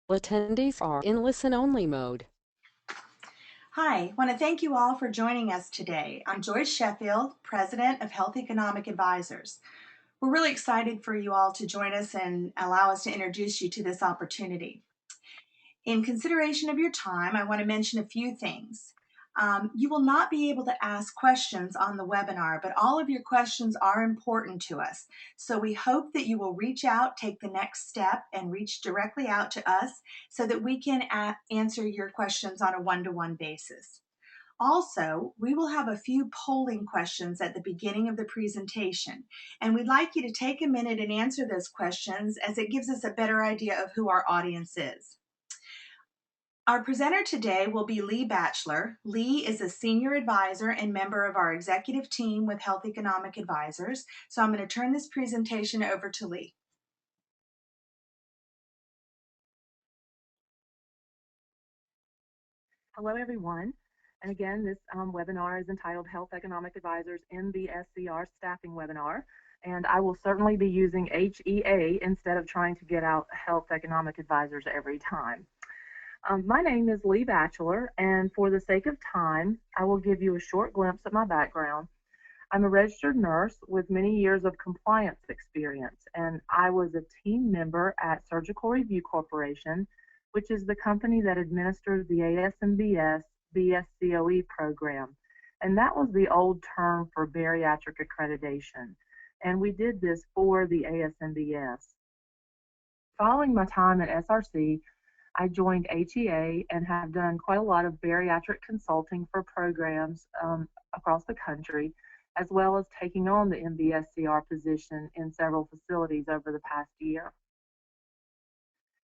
Attendees are in listen-only mode. Hi, I want to thank you all for joining us today. I'm Joyce Sheffield, President of Health Economic Advisors. We're really excited for you all to join us and allow us to introduce you to this opportunity. In consideration of your time, I want to mention a few things. You will not be able to ask questions on the webinar, but all of your questions are important to us. So we hope that you will reach out, take the next step, and reach directly out to us so that we can answer your questions on a one-to-one basis. Also, we will have a few polling questions at the beginning of the presentation, and we'd like you to take a minute and answer those questions as it gives us a better idea of who our audience is. Our presenter today will be Lee Batchelor. Lee is a senior advisor and member of our executive team with Health Economic Advisors. So I'm going to turn this presentation over to Lee. Hello, everyone. And again, this webinar is entitled Health Economic Advisors in BSCR Staffing Webinar. And I will certainly be using HEA instead of trying to get out Health Economic Advisors every time. My name is Lee Batchelor, and for the sake of time, I will give you a short glimpse at my background. I'm a registered nurse with many years of compliance experience, and I was a team member at Surgical Review Corporation, which is the company that administers the ASMBS BSCOE program. And that was the old term for bariatric accreditation. And we did this for the ASMBS. Following my time at SRC, I joined HEA and have done quite a lot of bariatric consulting for programs across the country, as well as taking on the MBSCR position in several facilities over the past year.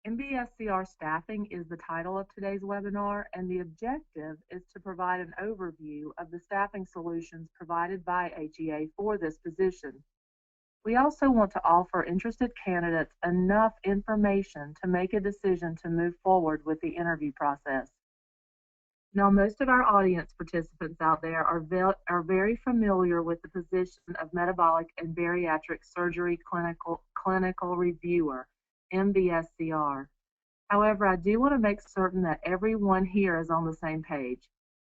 MBSCR staffing is the title of today's webinar, and the objective is to provide an overview of the staffing solutions provided by HEA for this position. We also want to offer interested candidates enough information to make a decision to move forward with the interview process. Now, most of our audience participants out there are very familiar with the position of metabolic and bariatric surgery clinical reviewer, MBSCR. However, I do want to make certain that everyone here is on the same page.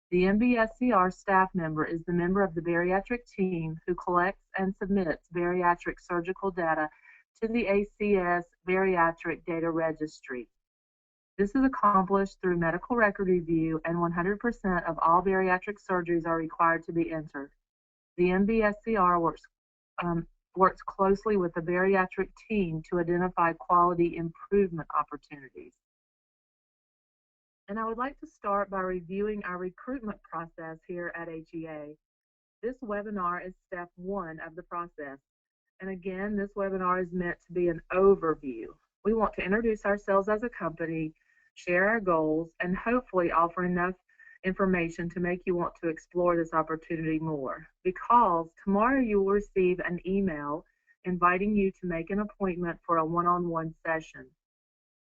The MBSCR staff member is the member of the bariatric team who collects and submits bariatric surgical data to the ACS Bariatric Data Registry. This is accomplished through medical record review, and 100% of all bariatric surgeries are required to be entered. The MBSCR works closely with the bariatric team to identify quality improvement opportunities. And I would like to start by reviewing our recruitment process here at HEA. This webinar is step one of the process. And again, this webinar is meant to be an overview. We want to introduce ourselves as a company, share our goals, and hopefully offer enough information to make you want to explore this opportunity more. Because tomorrow you will receive an email inviting you to make an appointment for a one-on-one session.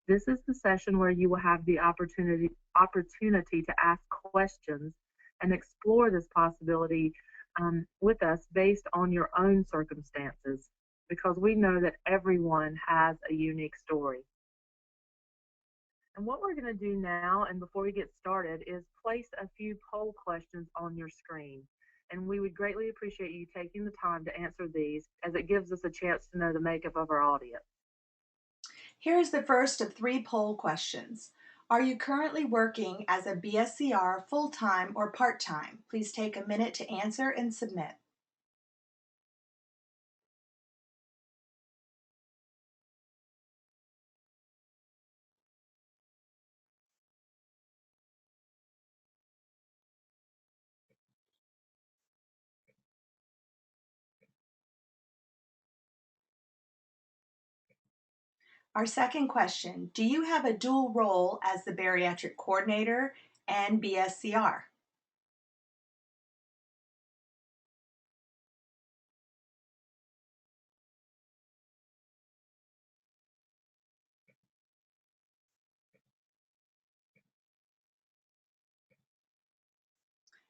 This is the session where you will have the opportunity to ask questions and explore this possibility with us based on your own circumstances, because we know that everyone has a unique story. And what we're going to do now, and before we get started, is place a few poll questions on your screen. And we would greatly appreciate you taking the time to answer these, as it gives us a chance to know the makeup of our audience. Here is the first of 3 poll questions. Are you currently working as a BSCR full-time or part-time? Please take a minute to answer and submit. Our second question, do you have a dual role as the bariatric coordinator and BSCR?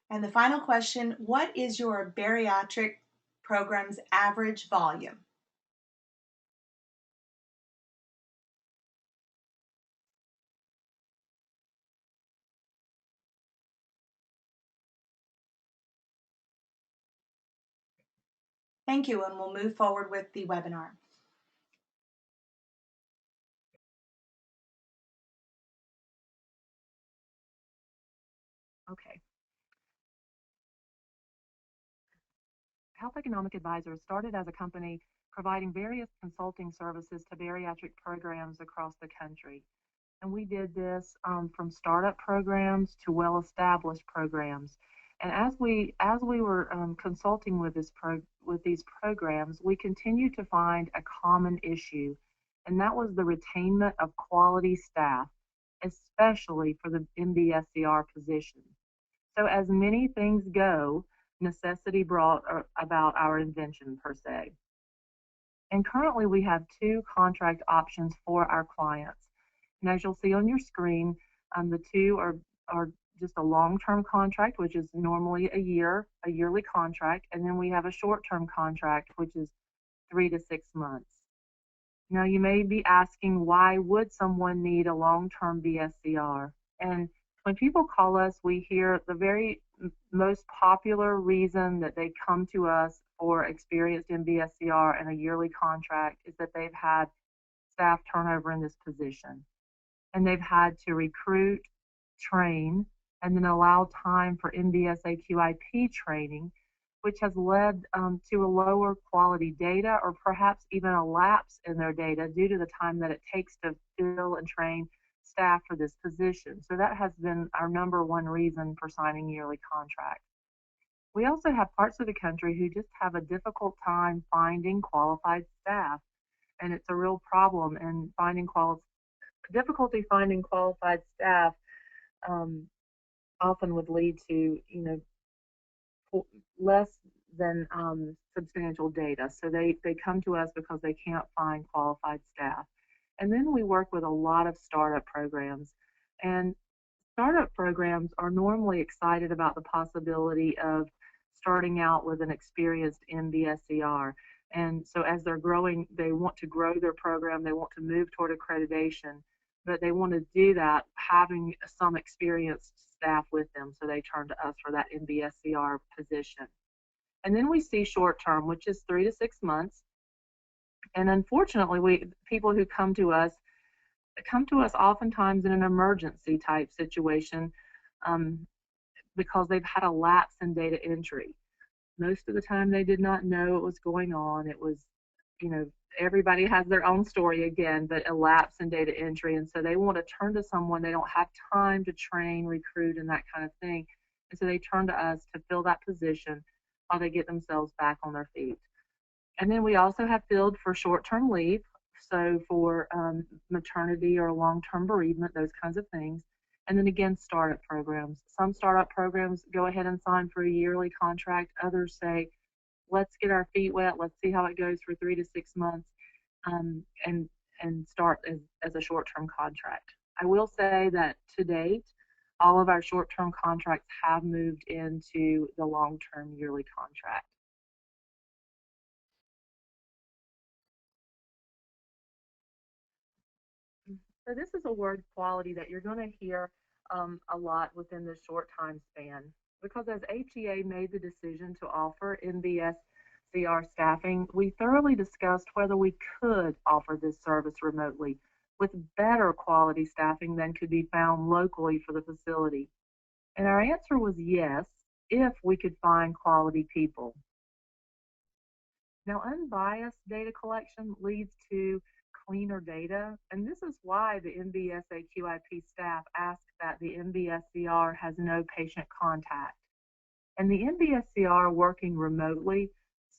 And the final question, what is your bariatric program's average volume? Thank you, and we'll move forward with the webinar. Okay. Health Economic Advisors started as a company providing various consulting services to bariatric programs across the country. And we did this from startup programs to well-established programs. And as we were consulting with these programs, we continued to find a common issue, and that was the retainment of quality staff, especially for the MBSCR position. So as many things go, necessity brought about our invention per se. And currently we have two contract options for our clients. And as you'll see on your screen, the two are just a long-term contract, which is normally a yearly contract, and then we have a short-term contract, which is 3 to 6 months. Now you may be asking, why would someone need a long-term BSCR? And when people call us, we hear the very most popular reason that they come to us for experienced in BSCR and a yearly contract is that they've had staff turnover in this position. And they've had to recruit, train, and then allow time for MBSAQIP training, which has led to a lower quality data or perhaps even a lapse in their data due to the time that it takes to fill and train staff for this position. So that has been our number one reason for signing yearly contracts. We also have parts of the country who just have a difficult time finding qualified staff, and it's a real problem. And difficulty finding qualified staff often would lead to less than substantial data. So they come to us because they can't find qualified staff. And then we work with a lot of startup programs. And startup programs are normally excited about the possibility of starting out with an experienced MBSCR. And so as they're growing, they want to grow their program, they want to move toward accreditation, but they want to do that having some experienced staff with them. So they turn to us for that MBSCR position. And then we see short term, which is 3 to 6 months. And unfortunately, people who come to us oftentimes in an emergency type situation because they've had a lapse in data entry. Most of the time they did not know what was going on. It was, everybody has their own story again, but a lapse in data entry. And so they want to turn to someone. They don't have time to train, recruit, and that kind of thing. And so they turn to us to fill that position while they get themselves back on their feet. And then we also have filled for short-term leave, so for maternity or long-term bereavement, those kinds of things. And then again, startup programs. Some startup programs go ahead and sign for a yearly contract. Others say, let's get our feet wet, let's see how it goes for 3 to 6 months, and start as a short-term contract. I will say that to date, all of our short-term contracts have moved into the long-term yearly contract. So this is a word, quality, that you're going to hear a lot within this short time span, because as HEA made the decision to offer MBSCR staffing, we thoroughly discussed whether we could offer this service remotely with better quality staffing than could be found locally for the facility. And our answer was yes, if we could find quality people. Now, unbiased data collection leads to cleaner data, and this is why the MBSAQIP staff ask that the MBSCR has no patient contact. And the MBSCR working remotely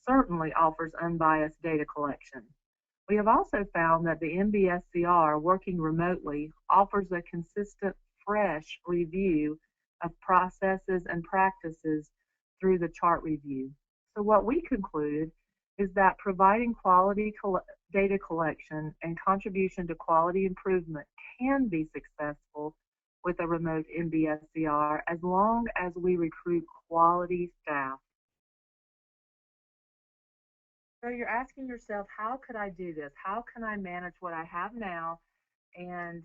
certainly offers unbiased data collection. We have also found that the MBSCR working remotely offers a consistent, fresh review of processes and practices through the chart review. So what we concluded is that providing quality data collection and contribution to quality improvement can be successful with a remote MBSCR as long as we recruit quality staff. So you're asking yourself, how could I do this? How can I manage what I have now and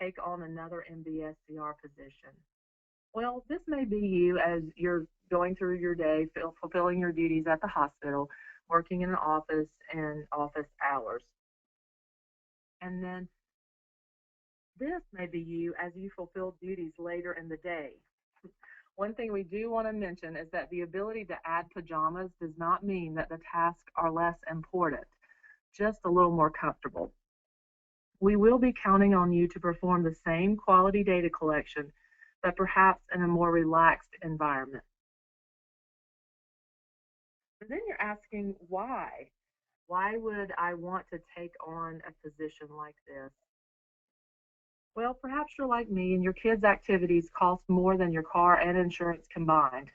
take on another MBSCR position? Well, this may be you as you're going through your day, fulfilling your duties at the hospital, working in an office and office hours. And then this may be you as you fulfill duties later in the day. One thing we do want to mention is that the ability to add pajamas does not mean that the tasks are less important, just a little more comfortable. We will be counting on you to perform the same quality data collection, but perhaps in a more relaxed environment. And then you're asking why? Why would I want to take on a position like this? Well, perhaps you're like me and your kids' activities cost more than your car and insurance combined.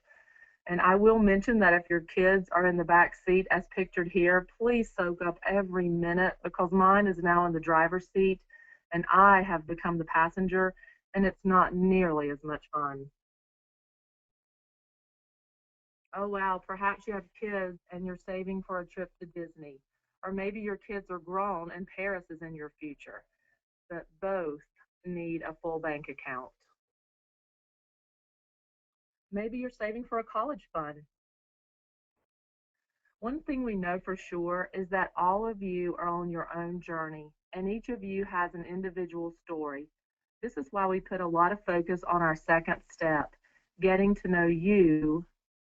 And I will mention that if your kids are in the back seat as pictured here, please soak up every minute because mine is now in the driver's seat and I have become the passenger and it's not nearly as much fun. Oh wow, perhaps you have kids and you're saving for a trip to Disney. Or maybe your kids are grown and Paris is in your future. But both need a full bank account. Maybe you're saving for a college fund. One thing we know for sure is that all of you are on your own journey, and each of you has an individual story. This is why we put a lot of focus on our second step, getting to know you,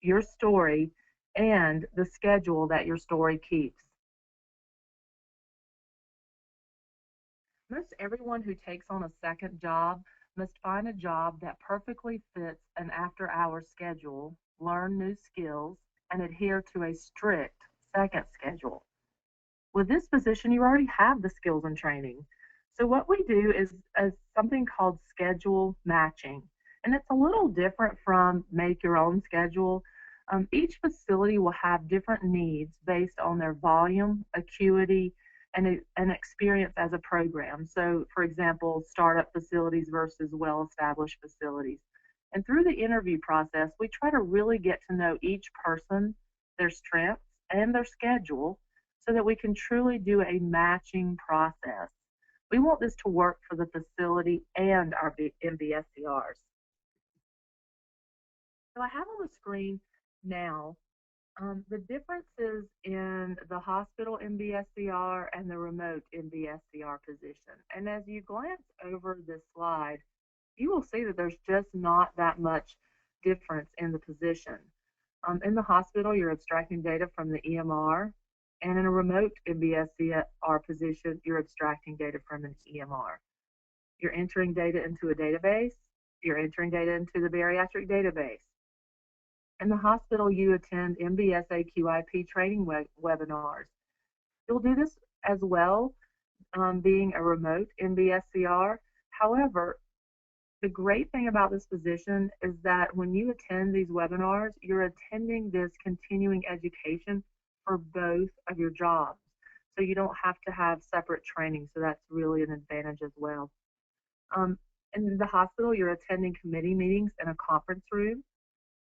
your story, and the schedule that your story keeps. Most everyone who takes on a second job must find a job that perfectly fits an after hours schedule, learn new skills, and adhere to a strict second schedule. With this position, you already have the skills and training. So what we do is something called schedule matching. And it's a little different from make your own schedule. Each facility will have different needs based on their volume, acuity, and experience as a program. So, for example, startup facilities versus well-established facilities. And through the interview process, we try to really get to know each person, their strengths, and their schedule so that we can truly do a matching process. We want this to work for the facility and our MBSCRs. So I have on the screen now the differences in the hospital MBSCR and the remote MBSCR position. And as you glance over this slide, you will see that there's just not that much difference in the position. In the hospital, you're abstracting data from the EMR, and in a remote MBSCR position, you're abstracting data from an EMR. You're entering data into a database, you're entering data into the bariatric database. In the hospital, you attend MBS AQIP training webinars. You'll do this as well, being a remote MBSCR. However, the great thing about this position is that when you attend these webinars, you're attending this continuing education for both of your jobs. So you don't have to have separate training. So that's really an advantage as well. In the hospital, you're attending committee meetings in a conference room.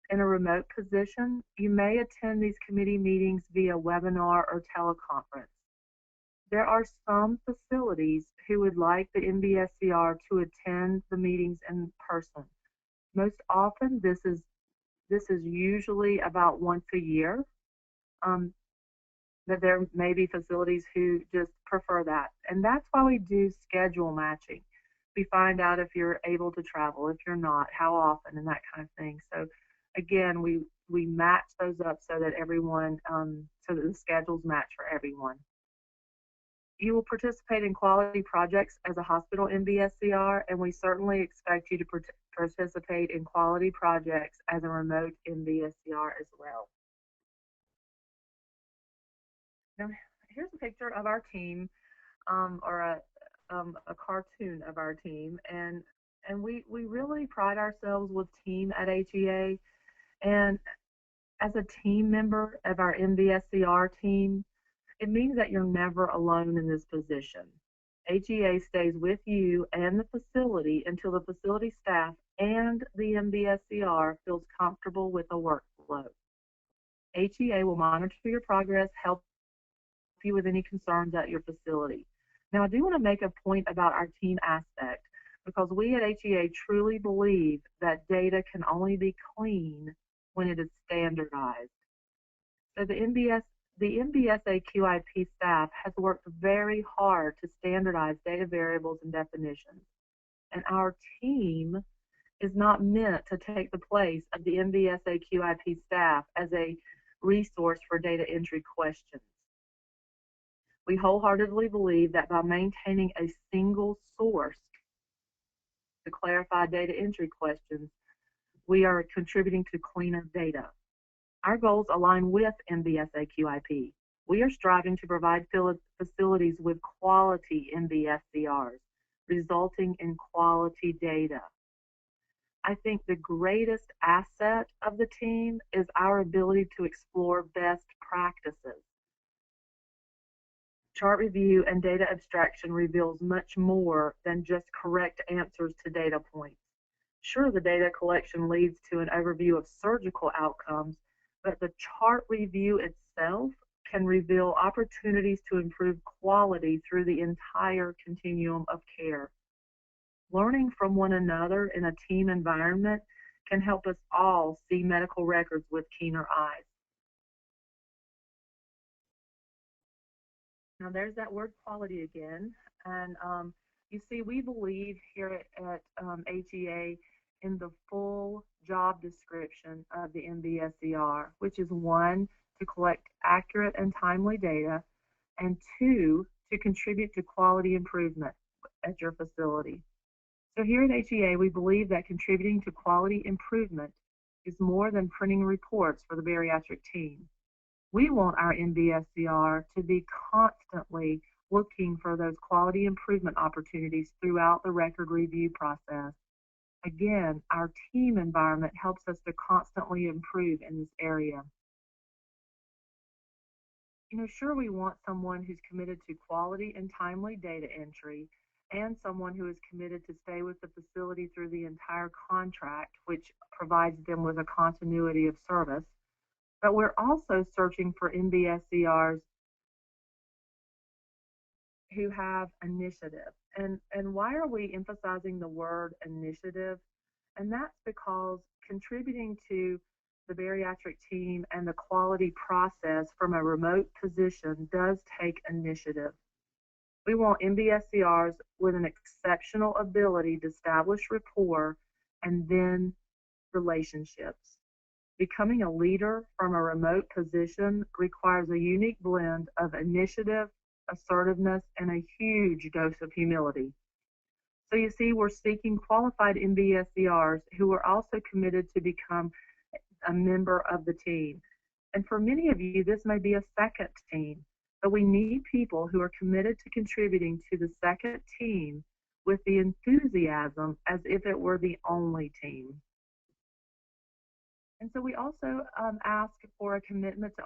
In a remote position, you may attend these committee meetings via webinar or teleconference. There are some facilities who would like the MBSCR to attend the meetings in person. Most often, this is usually about once a year. But there may be facilities who just prefer that, and that's why we do schedule matching. We find out if you're able to travel, if you're not, how often, and that kind of thing. So, again, we match those up so that everyone, so that the schedules match for everyone. You will participate in quality projects as a hospital MBSCR, and we certainly expect you to participate in quality projects as a remote MBSCR as well. Now, here's a picture of our team, or a cartoon of our team, and we really pride ourselves with team at HEA, and as a team member of our MBSCR team, it means that you're never alone in this position. HEA stays with you and the facility until the facility staff and the MBSCR feels comfortable with the workflow. HEA will monitor your progress, help you with any concerns at your facility. Now, I do want to make a point about our team aspect because we at HEA truly believe that data can only be clean when it is standardized. So the MBSA QIP staff has worked very hard to standardize data variables and definitions, and our team is not meant to take the place of the MBSA QIP staff as a resource for data entry questions. We wholeheartedly believe that by maintaining a single source to clarify data entry questions, we are contributing to cleaner data. Our goals align with MBSA QIP. We are striving to provide facilities with quality MBSCRs, resulting in quality data. I think the greatest asset of the team is our ability to explore best practices. Chart review and data abstraction reveals much more than just correct answers to data points. Sure, the data collection leads to an overview of surgical outcomes, but the chart review itself can reveal opportunities to improve quality through the entire continuum of care. Learning from one another in a team environment can help us all see medical records with keener eyes. Now there's that word quality again, and you see we believe here at HEA in the full job description of the MBSCR, which is 1, to collect accurate and timely data, and 2, to contribute to quality improvement at your facility. So here at HEA, we believe that contributing to quality improvement is more than printing reports for the bariatric team. We want our MBSCR to be constantly looking for those quality improvement opportunities throughout the record review process. Again, our team environment helps us to constantly improve in this area. Sure, we want someone who's committed to quality and timely data entry, and someone who is committed to stay with the facility through the entire contract, which provides them with a continuity of service. But we're also searching for MBSCRs who have initiative. And why are we emphasizing the word initiative? And that's because contributing to the bariatric team and the quality process from a remote position does take initiative. We want MBSCRs with an exceptional ability to establish rapport and then relationships. Becoming a leader from a remote position requires a unique blend of initiative, assertiveness, and a huge dose of humility. So you see, we're seeking qualified MBSCRs who are also committed to become a member of the team. And for many of you, this may be a second team, but we need people who are committed to contributing to the second team with the enthusiasm as if it were the only team. And so we also ask for a commitment to